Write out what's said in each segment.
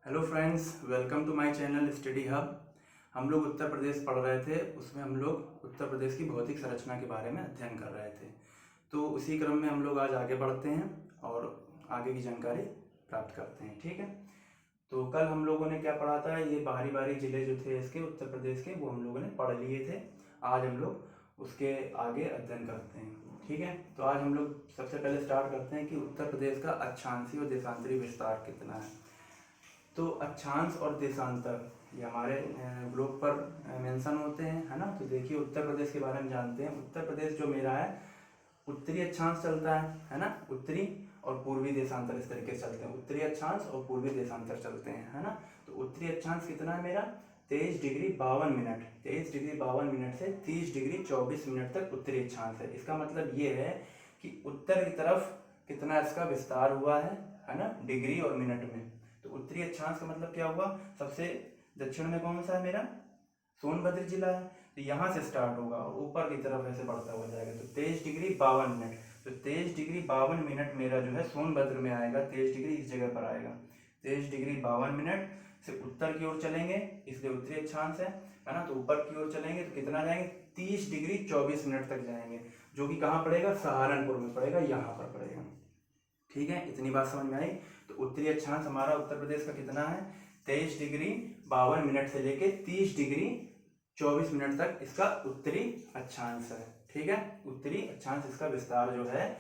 Hello friends, welcome to my channel study hub. हम लोग उत्तर प्रदेश पढ़ रहे थे। उसमें हम लोग उत्तर प्रदेश की भौतिक संरचना के बारे में अध्ययन कर रहे थे। तो उसी क्रम में हम लोग आज आगे बढ़ते हैं और आगे की जानकारी प्राप्त करते हैं। ठीक है, तो कल हम लोगों ने क्या पढ़ा था, ये बाहरी बाहरी जिले जो थे इसके उत्तर प्रदेश के, वो हम लोगों ने पढ़ लिए थे। आज हम लोग उसके आगे अध्ययन करते हैं। ठीक है, तो आज हम लोग सबसे पहले स्टार्ट करते हैं कि उत्तर प्रदेश का अक्षांशीय और देशांतरी विस्तार कितना है। तो अक्षांश और देशांतर ये हमारे ग्रुप पर मेंशन होते हैं, है ना। तो देखिए, उत्तर प्रदेश के बारे में जानते हैं। उत्तर प्रदेश जो मेरा है, उत्तरी अक्षांश चलता है ना। उत्तरी और पूर्वी देशांतर इस तरीके से चलते हैं। उत्तरी अक्षांश और पूर्वी देशांतर चलते हैं, है ना। तो उत्तरी अक्षांश कितना है मेरा, 23 डिग्री 52 मिनट। 23 डिग्री 52 मिनट से 30 डिग्री 24 मिनट तक उत्तरी अक्षांश है। इसका मतलब ये है कि उत्तर की तरफ कितना इसका विस्तार हुआ है ना, डिग्री और मिनट में। तो उत्तरी अक्षांश का मतलब क्या हुआ, सबसे दक्षिण में कौन सा है मेरा, सोनभद्र जिला है। तो यहाँ से स्टार्ट होगा और ऊपर की तरफ ऐसे बढ़ता हुआ जाएगा। तो 23 डिग्री 52 मिनट, तो 23 डिग्री 52 मिनट मेरा जो है सोनभद्र में आएगा। 23 डिग्री इस जगह पर आएगा। 23 डिग्री 52 मिनट से उत्तर की ओर चलेंगे, इसलिए उत्तरी अक्षांश है ना। तो ऊपर की ओर चलेंगे तो कितना जाएंगे, 30 डिग्री 24 मिनट तक जाएंगे, जो कि कहाँ पड़ेगा, सहारनपुर में पड़ेगा, यहाँ पर पड़ेगा। ठीक है, इतनी बात समझ में आई। तो उत्तरी अक्षांश हमारा उत्तर प्रदेश का कितना है, 23 डिग्री 52 मिनट से लेके 30 डिग्री 24 मिनट तक इसका उत्तरी अक्षांश है। ठीक है, उत्तरी अक्षांश इसका विस्तार जो है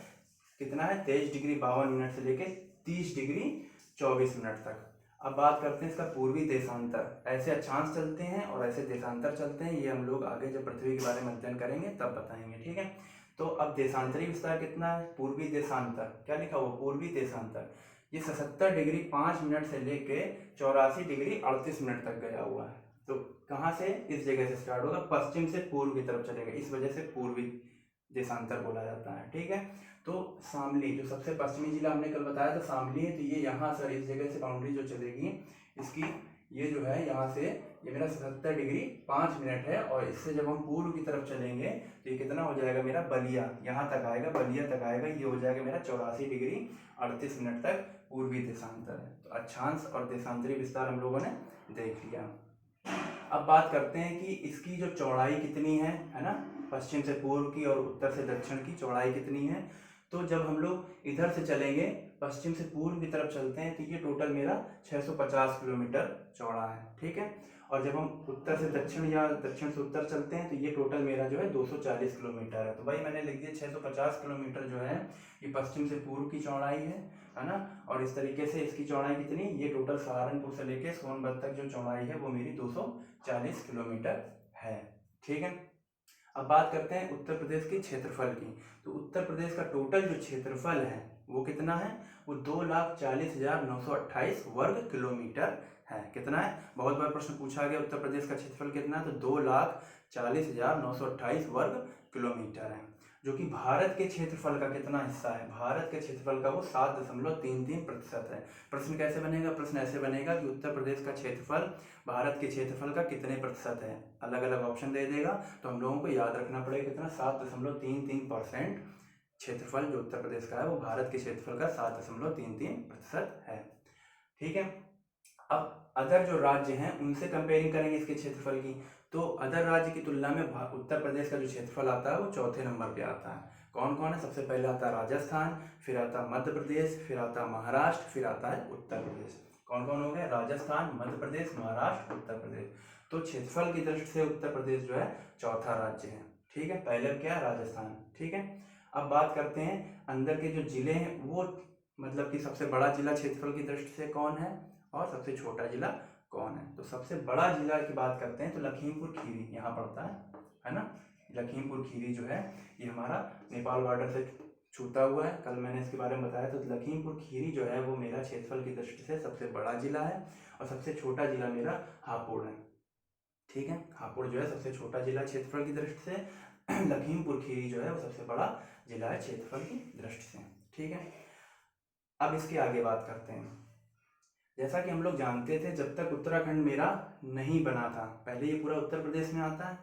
कितना है, 23 डिग्री 52 मिनट से लेके 30 डिग्री 24 मिनट तक। अब बात करते हैं इसका पूर्वी देशांतर। ऐसे अक्षांश चलते हैं और ऐसे देशांतर चलते हैं, ये हम लोग आगे जब पृथ्वी के बारे में अध्ययन करेंगे तब बताएंगे। ठीक है, तो अब देशांतरी विस्तार कितना है, पूर्वी देशांतर, क्या लिखा हुआ, पूर्वी देशांतर, ये 77 डिग्री 5 मिनट से लेके 84 डिग्री 38 मिनट तक गया हुआ है। तो कहाँ से, इस जगह से स्टार्ट होगा, पश्चिम से पूर्व की तरफ चलेगा, इस वजह से पूर्वी देशांतर बोला जाता है। ठीक है, तो शामली जो सबसे पश्चिमी जिला हमने कल बताया था, शामली है। तो ये यहाँ सर इस जगह से बाउंड्री जो चलेगी इसकी, ये जो है यहाँ से, ये मेरा 77 डिग्री 5 मिनट है। और इससे जब हम पूर्व की तरफ चलेंगे तो ये कितना हो जाएगा मेरा, बलिया, यहाँ तक आएगा, बलिया तक आएगा। ये हो जाएगा मेरा 84 डिग्री 38 मिनट तक पूर्वी देशांतर है। तो अक्षांश और देशांतरी विस्तार हम लोगों ने देख लिया। अब बात करते हैं कि इसकी जो चौड़ाई कितनी है ना, पश्चिम से पूर्व की और उत्तर से दक्षिण की चौड़ाई कितनी है। तो जब हम लोग इधर से चलेंगे, पश्चिम से पूर्व की तरफ चलते हैं, तो ये टोटल मेरा 650 किलोमीटर चौड़ा है। ठीक है, और जब हम उत्तर से दक्षिण या दक्षिण से उत्तर चलते हैं तो ये टोटल मेरा जो है 240 किलोमीटर है। तो भाई मैंने लिख दिया 650 किलोमीटर जो है ये पश्चिम से पूर्व की चौड़ाई है ना। और इस तरीके से इसकी चौड़ाई कितनी, ये टोटल सहारनपुर से लेके सोनभद्र तक जो चौड़ाई है वो मेरी 240 किलोमीटर है। ठीक है, अब बात करते हैं उत्तर प्रदेश के क्षेत्रफल की। तो उत्तर प्रदेश का टोटल जो क्षेत्रफल है वो कितना है, वो 2,40,928 वर्ग किलोमीटर है। कितना है, बहुत बार प्रश्न पूछा गया उत्तर प्रदेश का क्षेत्रफल कितना है, तो 2,40,928 वर्ग किलोमीटर है। जो कि भारत के क्षेत्रफल का कितना हिस्सा है, भारत के क्षेत्रफल का वो 7.33% है। प्रश्न कैसे बनेगा, प्रश्न ऐसे बनेगा कि उत्तर प्रदेश का क्षेत्रफल भारत के क्षेत्रफल का कितने प्रतिशत है, अलग अलग ऑप्शन दे देगा। तो हम लोगों को याद रखना पड़ेगा कितना, 7.33% क्षेत्रफल जो उत्तर प्रदेश का है वो भारत के क्षेत्रफल का 7.33% है। ठीक है, अब अदर जो राज्य हैं उनसे कंपेयरिंग करेंगे इसके क्षेत्रफल की। तो अदर राज्य की तुलना में उत्तर प्रदेश का जो क्षेत्रफल आता है वो चौथे नंबर पे आता है। कौन कौन है, सबसे पहले आता है राजस्थान, फिर आता है मध्य प्रदेश, फिर आता है महाराष्ट्र, फिर आता है उत्तर प्रदेश। कौन कौन हो गए, राजस्थान, मध्य प्रदेश, महाराष्ट्र, उत्तर प्रदेश। तो क्षेत्रफल की दृष्टि से उत्तर प्रदेश जो है चौथा राज्य है। ठीक है, पहले क्या है, राजस्थान। ठीक है, अब बात करते हैं अंदर के जो जिले हैं वो, मतलब कि सबसे बड़ा जिला क्षेत्रफल की दृष्टि से कौन है और सबसे छोटा जिला कौन है। तो सबसे बड़ा जिला की बात करते हैं तो लखीमपुर खीरी यहाँ पड़ता है ना। लखीमपुर खीरी जो है ये हमारा नेपाल बॉर्डर से छूता हुआ है, कल मैंने इसके बारे में बताया। तो लखीमपुर खीरी जो है वो मेरा क्षेत्रफल की दृष्टि से सबसे बड़ा जिला है और सबसे छोटा जिला मेरा हापुड़ है। ठीक है, हापुड़ जो है सबसे छोटा जिला क्षेत्रफल की दृष्टि से, लखीमपुर खीरी जो है वो सबसे बड़ा जिला है क्षेत्रफल की दृष्टि से। ठीक है, अब इसके आगे बात करते हैं। जैसा कि हम लोग जानते थे, जब तक उत्तराखंड मेरा नहीं बना था, पहले ये पूरा उत्तर प्रदेश में आता है,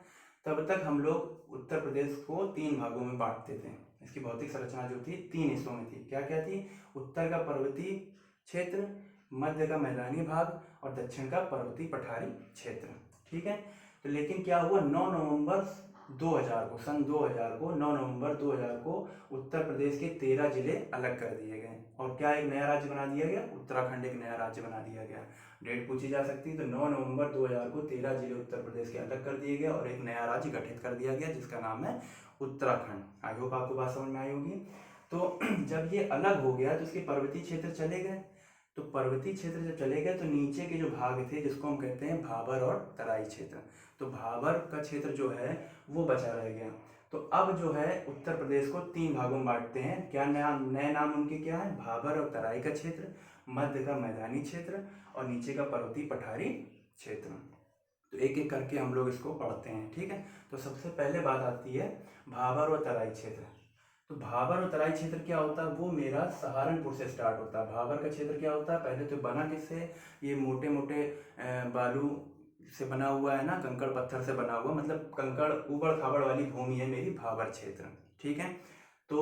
तब तक हम लोग उत्तर प्रदेश को 3 भागों में बांटते थे। इसकी भौतिक संरचना जो थी 3 हिस्सों में थी। क्या क्या थी, उत्तर का पर्वतीय क्षेत्र, मध्य का मैदानी भाग और दक्षिण का पर्वतीय पठारी क्षेत्र। ठीक है, तो लेकिन क्या हुआ, 9 नवंबर 2000 को, सन 2000 को 9 नवंबर 2000 को उत्तर प्रदेश के 13 जिले अलग कर दिए गए और क्या एक नया राज्य बना दिया गया, उत्तराखंड एक नया राज्य बना दिया गया। डेट पूछी जा सकती है, तो 9 नवंबर 2000 को 13 जिले उत्तर प्रदेश के अलग कर दिए गए और एक नया राज्य गठित कर दिया गया जिसका नाम है उत्तराखंड। आई होप आपको बात समझ में आई होगी। तो जब ये अलग हो गया तो इसके पर्वतीय क्षेत्र चले गए, तो पर्वतीय क्षेत्र जब चले गए तो नीचे के जो भाग थे जिसको हम कहते हैं भाबर और तराई क्षेत्र, तो भाबर का क्षेत्र जो है वो बचा रह गया। तो अब जो है उत्तर प्रदेश को 3 भागों में बांटते हैं। क्या नए नाम उनके क्या है, भाबर और तराई का क्षेत्र, मध्य का मैदानी क्षेत्र और नीचे का पर्वतीय पठारी क्षेत्र। तो एक एक करके हम लोग इसको पढ़ते हैं। ठीक है, तो सबसे पहले बात आती है भाबर और तराई क्षेत्र। तो भाबर और तराई क्षेत्र क्या होता है, वो मेरा सहारनपुर से स्टार्ट होता है। भाबर का क्षेत्र क्या होता है, पहले तो बना किससे, ये मोटे मोटे बालू से बना हुआ है ना, कंकड़ पत्थर से बना हुआ, मतलब कंकड़ ऊबड़ खाबड़ वाली भूमि है मेरी भाबर क्षेत्र। ठीक है, तो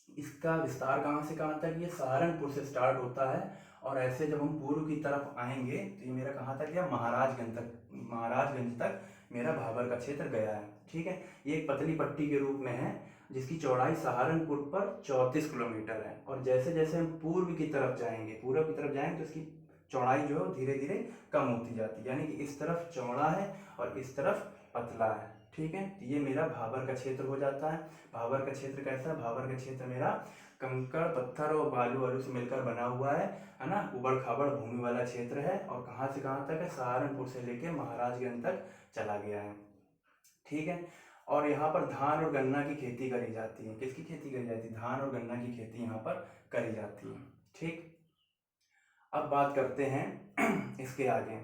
इसका विस्तार कहाँ से कहाँ तक, ये सहारनपुर से स्टार्ट होता है और ऐसे जब हम पूर्व की तरफ आएंगे तो ये मेरा कहाँ तक गया, महाराजगंज तक मेरा भाबर का क्षेत्र गया है। ठीक है, ये एक पतली पट्टी के रूप में है जिसकी चौड़ाई सहारनपुर पर 34 किलोमीटर है और जैसे जैसे हम पूर्व की तरफ जाएंगे तो इसकी चौड़ाई जो है धीरे धीरे कम होती जाती है, यानी कि इस तरफ चौड़ा है और इस तरफ पतला है। ठीक है, तो ये मेरा भाबर का क्षेत्र हो जाता है। भाबर का क्षेत्र कैसा है, भाबर का क्षेत्र मेरा कंकड़ पत्थर और बालू वालू से मिलकर बना हुआ है ना, उबड़ खाबड़ भूमि वाला क्षेत्र है और कहाँ से कहाँ तक है, सहारनपुर से लेके महाराजगंज तक चला गया है। ठीक है, और यहाँ पर धान और गन्ना की खेती करी जाती है। किसकी खेती करी जाती है, धान और गन्ना की खेती यहाँ पर करी जाती है। ठीक, अब बात करते हैं इसके आगे।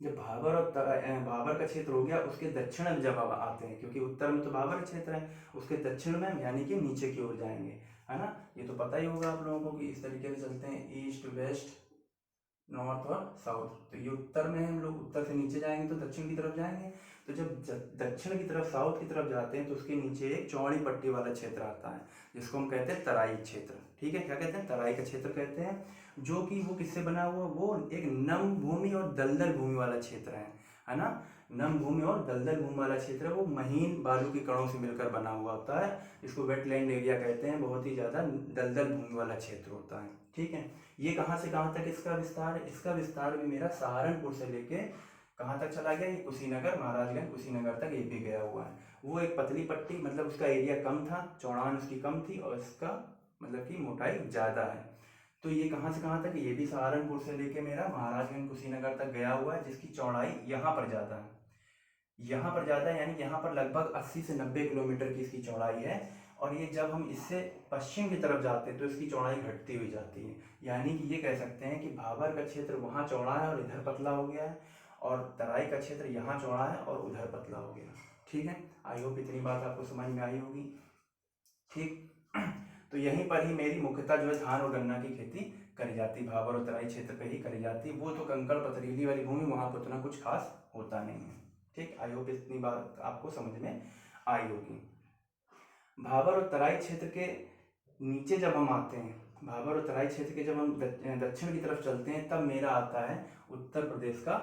जब भाबर का क्षेत्र हो गया, उसके दक्षिण में जब अब आते हैं, क्योंकि उत्तर में तो भाबर क्षेत्र है, उसके दक्षिण में यानी कि नीचे की ओर जाएंगे, है ना। ये तो पता ही होगा आप लोगों को कि इस तरीके से चलते हैं, ईस्ट वेस्ट नॉर्थ और साउथ। तो ये उत्तर में है, हम लोग उत्तर से नीचे जाएंगे तो दक्षिण की तरफ जाएंगे। तो जब दक्षिण की तरफ साउथ की तरफ जाते हैं तो उसके नीचे एक चौड़ी पट्टी वाला क्षेत्र आता है जिसको हम कहते हैं तराई क्षेत्र। ठीक है, क्या कहते हैं, तराई का क्षेत्र कहते हैं, जो कि वो किससे बना हुआ, वो एक नम भूमि और दलदल भूमि वाला क्षेत्र है ना। नम भूमि और दलदल भूमि वाला क्षेत्र है, वो महीन बालू के कणों से मिलकर बना हुआ होता है, इसको वेटलैंड एरिया कहते हैं, बहुत ही ज़्यादा दलदल भूमि वाला क्षेत्र होता है। ठीक है, ये कहाँ से कहाँ तक इसका विस्तार है, इसका विस्तार भी मेरा सहारनपुर से लेके कहाँ तक चला गया, ये कुशीनगर, महाराजगंज कुशीनगर तक ये भी गया हुआ है। वो एक पतली पट्टी, मतलब उसका एरिया कम था, चौड़ान उसकी कम थी और इसका मतलब कि मोटाई ज़्यादा है। तो ये कहाँ से कहाँ तक, ये भी सहारनपुर से लेके मेरा महाराजगंज कुशीनगर तक गया हुआ है, जिसकी चौड़ाई यहाँ पर ज़्यादा है, यानी यहाँ पर लगभग 80 से 90 किलोमीटर की इसकी चौड़ाई है। और ये जब हम इससे पश्चिम की तरफ जाते हैं तो इसकी चौड़ाई घटती हुई जाती है, यानी कि ये कह सकते हैं कि भाबर का क्षेत्र वहाँ चौड़ा है और इधर पतला हो गया है और तराई का क्षेत्र यहाँ चौड़ा है और उधर पतला हो गया। ठीक है, आई होप इतनी बात आपको समझ में आई होगी। ठीक, तो यहीं पर ही मेरी मुख्यतः जो है धान और गन्ना की खेती करी जाती, भाबर और तराई क्षेत्र पे ही करी जाती। वो तो कंकड़ पथरीली वाली भूमि, वहाँ पर उतना कुछ खास होता नहीं है। ठीक, आई होप इतनी बात आपको समझ में आई होगी। भाबर और तराई क्षेत्र के नीचे जब हम आते हैं, भाबर और तराई क्षेत्र के जब हम दक्षिण की तरफ चलते हैं, तब मेरा आता है उत्तर प्रदेश का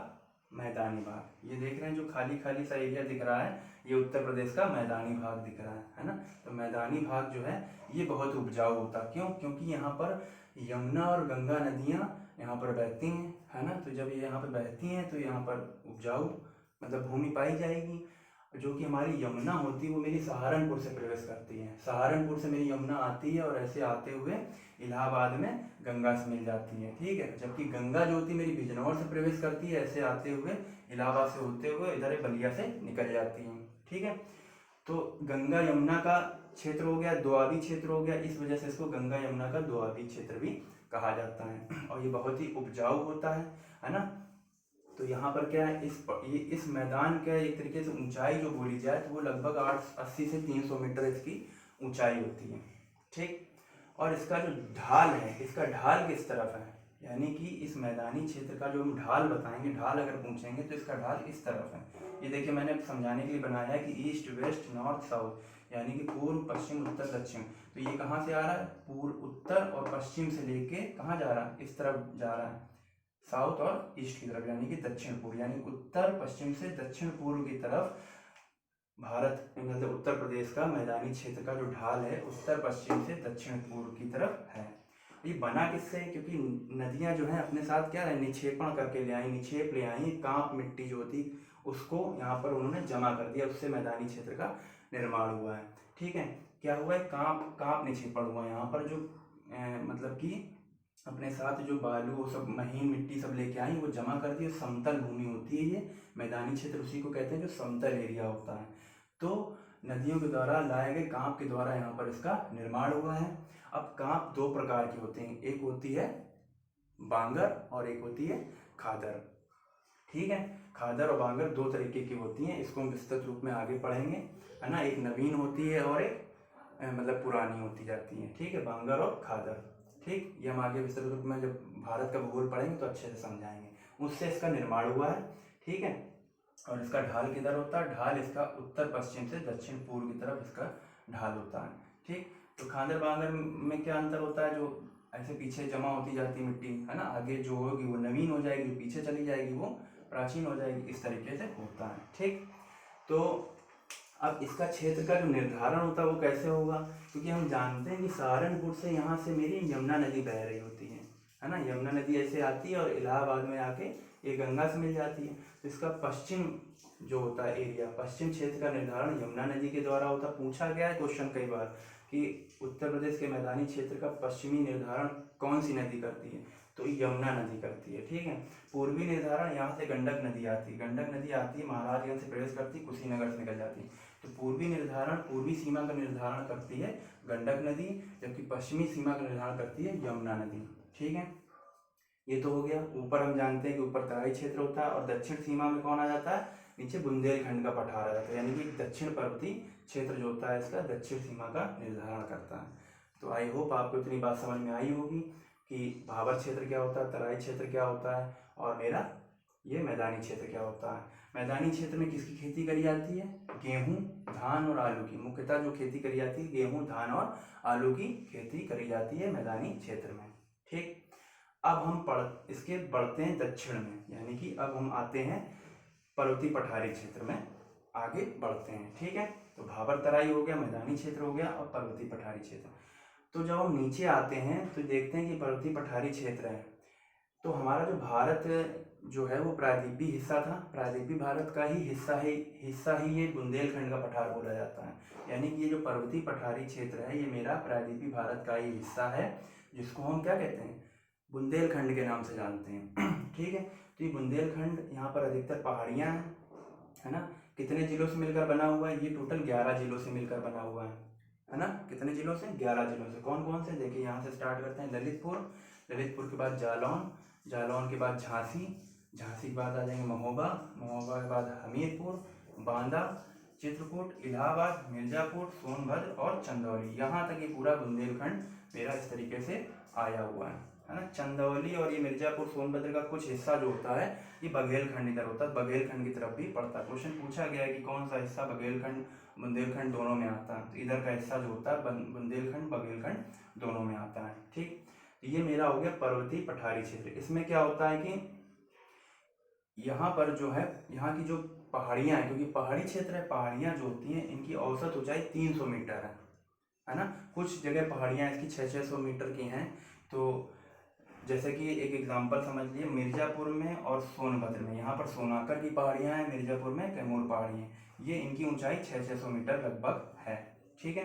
मैदानी भाग। ये देख रहे हैं जो खाली खाली सा एरिया दिख रहा है, ये उत्तर प्रदेश का मैदानी भाग दिख रहा है ना। तो मैदानी भाग जो है ये बहुत उपजाऊ होता है, क्यों, क्योंकि यहाँ पर यमुना और गंगा नदियाँ यहाँ पर बहती हैं, है ना। तो जब ये यहाँ पर बहती हैं तो यहाँ पर उपजाऊ मतलब भूमि पाई जाएगी। जो कि हमारी यमुना होती है वो मेरी सहारनपुर से प्रवेश करती है, सहारनपुर से मेरी यमुना आती है और ऐसे आते हुए इलाहाबाद में गंगा से मिल जाती है। ठीक है, जबकि गंगा जो होती है मेरी बिजनौर से प्रवेश करती है, ऐसे आते हुए इलाहाबाद से होते हुए इधर बलिया से निकल जाती है। ठीक है, तो गंगा यमुना का क्षेत्र हो गया, दोआबी क्षेत्र हो गया, इस वजह से इसको गंगा यमुना का दोआबी क्षेत्र भी कहा जाता है और ये बहुत ही उपजाऊ होता है ना। तो यहाँ पर क्या है, इस मैदान का एक तरीके से ऊंचाई जो बोली जाए तो वो लगभग 80 से 300 मीटर इसकी ऊंचाई होती है। ठीक, और इसका जो ढाल है, इसका ढाल किस तरफ है, यानी कि इस मैदानी क्षेत्र का जो हम ढाल बताएंगे, ढाल अगर पूछेंगे तो इसका ढाल इस तरफ है। ये देखिए मैंने समझाने के लिए बनाया है कि ईस्ट वेस्ट नॉर्थ साउथ, यानी कि पूर्व पश्चिम उत्तर दक्षिण। तो ये कहाँ से आ रहा है, पूर्व उत्तर और पश्चिम से लेके कहाँ जा रहा है, इस तरफ जा रहा है, साउथ और ईस्ट की तरफ, यानी कि दक्षिण पूर्व, यानी उत्तर पश्चिम से दक्षिण पूर्व की तरफ भारत मतलब उत्तर प्रदेश का मैदानी क्षेत्र का जो ढाल है उत्तर पश्चिम से दक्षिण पूर्व की तरफ है। ये बना किससे, क्योंकि नदियां जो हैं अपने साथ क्या है, निक्षेपण करके ले आई, निक्षेप ले आई, कांप मिट्टी जो होती उसको यहाँ पर उन्होंने जमा कर दिया, उससे मैदानी क्षेत्र का निर्माण हुआ है। ठीक है, क्या हुआ है, कांप निक्षेपण हुआ यहाँ पर, जो मतलब कि अपने साथ जो बालू वो सब महीन मिट्टी सब लेके आई, वो जमा कर दी, समतल भूमि होती है ये मैदानी क्षेत्र, उसी को कहते हैं जो समतल एरिया होता है। तो नदियों के द्वारा लाए गए कांप के द्वारा यहाँ पर इसका निर्माण हुआ है। अब कांप दो प्रकार के होते हैं, एक होती है बांगर और एक होती है खादर। ठीक है, खादर और बांगर दो तरीके की होती हैं, इसको हम विस्तृत रूप में आगे पढ़ेंगे, है ना। एक नवीन होती है और एक मतलब पुरानी होती जाती है। ठीक है, बांगर और खादर। ठीक, ये हम आगे विस्तृत रूप में जब भारत का भूगोल पढ़ेंगे तो अच्छे से समझाएंगे। उससे इसका निर्माण हुआ है। ठीक है, और इसका ढाल किधर होता है, ढाल इसका उत्तर पश्चिम से दक्षिण पूर्व की तरफ इसका ढाल होता है। ठीक, तो खादर बांगर में क्या अंतर होता है, जो ऐसे पीछे जमा होती जाती मिट्टी, है ना, आगे जो होगी वो नवीन हो जाएगी, जो पीछे चली जाएगी वो प्राचीन हो जाएगी, इस तरीके से होता है। ठीक, तो अब इसका क्षेत्र का जो निर्धारण होता है वो कैसे होगा, क्योंकि हम जानते हैं कि सहारनपुर से यहाँ से मेरी यमुना नदी बह रही होती है ना, यमुना नदी ऐसे आती है और इलाहाबाद में आके ये गंगा से मिल जाती है। तो इसका पश्चिम जो होता है एरिया, पश्चिम क्षेत्र का निर्धारण यमुना नदी के द्वारा होता है। पूछा गया है क्वेश्चन कई बार कि उत्तर प्रदेश के मैदानी क्षेत्र का पश्चिमी निर्धारण कौन सी नदी करती है, तो यमुना नदी करती है। ठीक है, पूर्वी निर्धारण यहाँ से गंडक नदी आती है, गंडक नदी आती है महाराजगंज से प्रवेश करती है, कुशीनगर से निकल जाती है। तो पूर्वी निर्धारण, पूर्वी सीमा का निर्धारण करती है गंडक नदी, जबकि पश्चिमी सीमा का निर्धारण करती है यमुना नदी। ठीक है, ये तो हो गया। ऊपर हम जानते हैं कि ऊपर तराई क्षेत्र होता है और दक्षिण सीमा में कौन आ जाता है, नीचे बुंदेलखंड का पठार आ जाता है, यानी कि दक्षिण पर्वतीय क्षेत्र जो होता है इसका दक्षिण सीमा का निर्धारण करता है। तो आई होप आपको इतनी बात समझ में आई होगी कि भाबर क्षेत्र क्या होता है, तराई क्षेत्र क्या होता है, और मेरा ये मैदानी क्षेत्र क्या होता है। मैदानी क्षेत्र में किसकी खेती करी जाती है, गेहूं, धान और आलू की, मुख्यतः जो खेती करी जाती है गेहूं, धान और आलू की खेती करी जाती है मैदानी क्षेत्र में। ठीक, अब हम इसके बढ़ते हैं दक्षिण में, यानी कि अब हम आते हैं पर्वतीय पठारी क्षेत्र में आगे बढ़ते हैं। ठीक है, तो भाबर तराई हो गया, मैदानी क्षेत्र हो गया, और पर्वतीय पठारी क्षेत्र। तो जब हम नीचे आते हैं तो देखते हैं कि पर्वतीय पठारी क्षेत्र है, तो हमारा जो भारत जो है वो प्रायद्वीपीय हिस्सा था, प्रायद्वीपीय भारत का ही हिस्सा ही ये बुंदेलखंड का पठार बोला जाता है। यानी कि ये जो पर्वतीय पठारी क्षेत्र है ये मेरा प्रायद्वीपीय भारत का ही हिस्सा है, जिसको हम क्या कहते हैं, बुंदेलखंड के नाम से जानते हैं। ठीक है, तो ये बुंदेलखंड, यहाँ पर अधिकतर पहाड़ियाँ हैं, है ना। कितने जिलों से मिलकर बना हुआ है, ये टोटल 11 जिलों से मिलकर बना हुआ है ना। कितने जिलों से, 11 जिलों से। कौन कौन से, देखिए यहाँ से स्टार्ट करते हैं, ललितपुर, ललितपुर के बाद जालौन, जालौन के बाद झांसी, झांसी के बाद आ जाएंगे महोबा, महोबा के बाद हमीरपुर, बांदा, चित्रकूट, इलाहाबाद, मिर्जापुर, सोनभद्र और चंदौली। यहाँ तक ये पूरा बुंदेलखंड मेरा इस तरीके से आया हुआ है ना। चंदौली और ये मिर्जापुर, सोनभद्र का कुछ हिस्सा जो होता है ये बघेलखंड इधर होता है, बघेलखंड की तरफ भी पड़ता है। क्वेश्चन पूछा गया है कि कौन सा हिस्सा बघेलखंड बुंदेलखंड दोनों में आता है, तो इधर का हिस्सा जो होता है बुंदेलखंड बघेलखंड दोनों में आता है। ठीक, ये मेरा हो गया पर्वतीय पठारी क्षेत्र। इसमें क्या होता है कि यहाँ पर जो है, यहाँ की जो पहाड़ियाँ हैं, क्योंकि पहाड़ी क्षेत्र है, पहाड़ियाँ जो होती हैं इनकी औसत ऊंचाई 300 मीटर है ना। कुछ जगह पहाड़ियाँ इसकी 600-600 मीटर की हैं। तो जैसे कि एक एग्जांपल समझ लिए, मिर्ज़ापुर में और सोनभद्र में, यहाँ पर सोनाकर की पहाड़ियाँ हैं, मिर्ज़ापुर में कैमूर पहाड़ियाँ, ये इनकी ऊंचाई 600-600 मीटर लगभग है। ठीक है,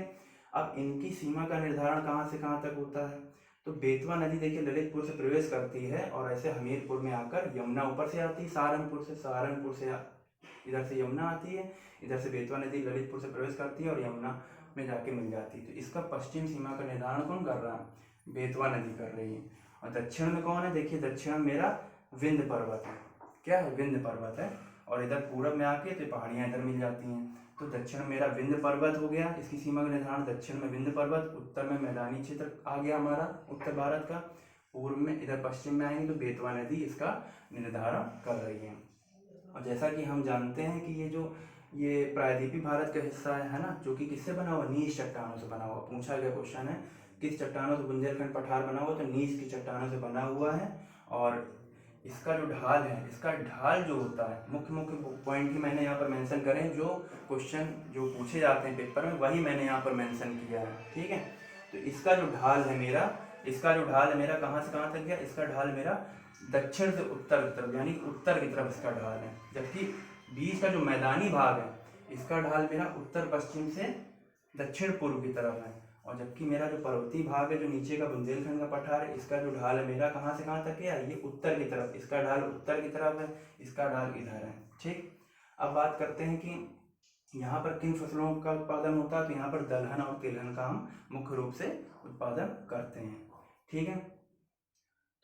अब इनकी सीमा का निर्धारण कहाँ से कहाँ तक होता है, तो बेतवा नदी देखिए ललितपुर से प्रवेश करती है और ऐसे हमीरपुर में आकर यमुना ऊपर से आती है, सहारनपुर से इधर से यमुना आती है, इधर से बेतवा नदी ललितपुर से प्रवेश करती है और यमुना में जाके मिल जाती है। तो इसका पश्चिम सीमा का निर्धारण कौन कर रहा है, बेतवा नदी कर रही है। और दक्षिण में कौन है, देखिए दक्षिण में मेरा विंध्य पर्वत है, क्या है, विंध्य पर्वत है, और इधर पूरब में आके तो पहाड़ियाँ इधर मिल जाती हैं। तो दक्षिण में मेरा विंध्य पर्वत हो गया, इसकी सीमा का निर्धारण दक्षिण में विंध्य पर्वत, उत्तर में मैदानी क्षेत्र आ गया हमारा उत्तर भारत का, पूर्व में इधर पश्चिम में आएंगे तो बेतवा नदी इसका निर्धारण कर रही है। और जैसा कि हम जानते हैं कि ये जो ये प्रायद्वीपीय भारत का हिस्सा है ना, जो कि किससे बना हुआ, नीच चट्टानों से बना हुआ। पूछा गया क्वेश्चन है किस चट्टानों से बुंदेलखंड पठार बना हुआ, तो नीच की चट्टानों से बना हुआ है। और इसका जो ढाल है, इसका ढाल जो होता है, मुख्य मुख्य पॉइंट ही मैंने यहाँ पर मेंशन करें, जो क्वेश्चन जो पूछे जाते हैं पेपर में वही मैंने यहाँ पर मेंशन किया है, ठीक है। तो इसका जो ढाल है मेरा, कहाँ से कहाँ तक गया, इसका ढाल मेरा दक्षिण से उत्तर की तरफ, यानी उत्तर की तरफ इसका ढाल है। जबकि बीच का जो मैदानी भाग है, इसका ढाल मेरा उत्तर पश्चिम से दक्षिण पूर्व की तरफ है। और जबकि मेरा जो पर्वतीय भाग है, जो नीचे का बुंदेलखंड का पठार है, इसका जो ढाल है मेरा कहाँ से कहाँ तक है, ये उत्तर की तरफ, इसका ढाल उत्तर की तरफ है, इसका ढाल इधर है, ठीक। अब बात करते हैं कि यहाँ पर किन फसलों का उत्पादन होता है, तो यहाँ पर दलहन और तिलहन का हम मुख्य रूप से उत्पादन करते हैं, ठीक है।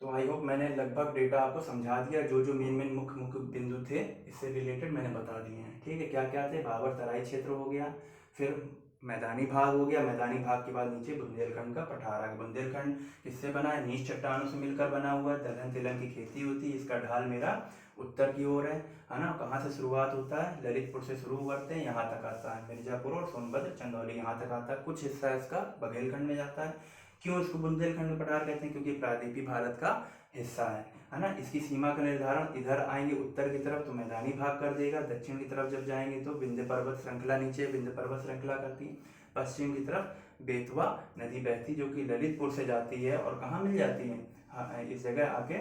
तो आई होप मैंने लगभग डेटा आपको समझा दिया, जो जो मेन मुख्य बिंदु थे इससे रिलेटेड मैंने बता दिए हैं, ठीक है। क्या क्या थे, भाबर तराई क्षेत्र हो गया, फिर मैदानी भाग हो गया, मैदानी भाग के बाद नीचे बुंदेलखंड का पठार है। बुंदेलखंड किससे बना है, नीच चट्टानों से मिलकर बना हुआ है। दलहन तिलहन की खेती होती है, इसका ढाल मेरा उत्तर की ओर है ना। कहाँ से शुरुआत होता है, ललितपुर से शुरू करते हैं, यहाँ तक आता है मिर्जापुर और सोनभद्र चंदौली, यहाँ तक आता है। कुछ हिस्सा इसका बघेलखंड में जाता है। क्यों इसको बुंदेलखंड में पठार कहते हैं, क्योंकि प्रायद्वीपीय भारत का हिस्सा है ना। इसकी सीमा का निर्धारण इधर आएंगे उत्तर की तरफ तो मैदानी भाग कर देगा, दक्षिण की तरफ जब जाएंगे तो विंध्य पर्वत श्रृंखला, नीचे विंध्य पर्वत श्रृंखला करती है। पश्चिम की तरफ बेतवा नदी बहती, जो कि ललितपुर से जाती है और कहाँ मिल जाती है, इस जगह आके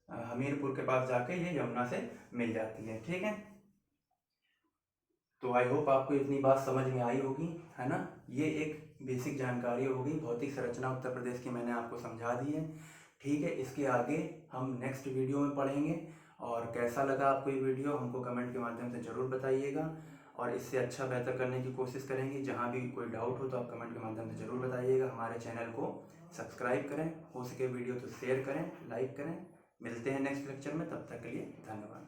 हमीरपुर के पास जाके ये यमुना से मिल जाती है, ठीक है। तो आई होप आपको इतनी बात समझ में आई होगी, है ना। ये एक बेसिक जानकारी होगी, भौतिक संरचना उत्तर प्रदेश की मैंने आपको समझा दी है, ठीक है। इसके आगे हम नेक्स्ट वीडियो में पढ़ेंगे, और कैसा लगा आपको ये वीडियो हमको कमेंट के माध्यम से ज़रूर बताइएगा, और इससे अच्छा बेहतर करने की कोशिश करेंगे। जहाँ भी कोई डाउट हो तो आप कमेंट के माध्यम से ज़रूर बताइएगा। हमारे चैनल को सब्सक्राइब करें, हो सके वीडियो तो शेयर करें, लाइक करें। मिलते हैं नेक्स्ट लेक्चर में, तब तक के लिए धन्यवाद।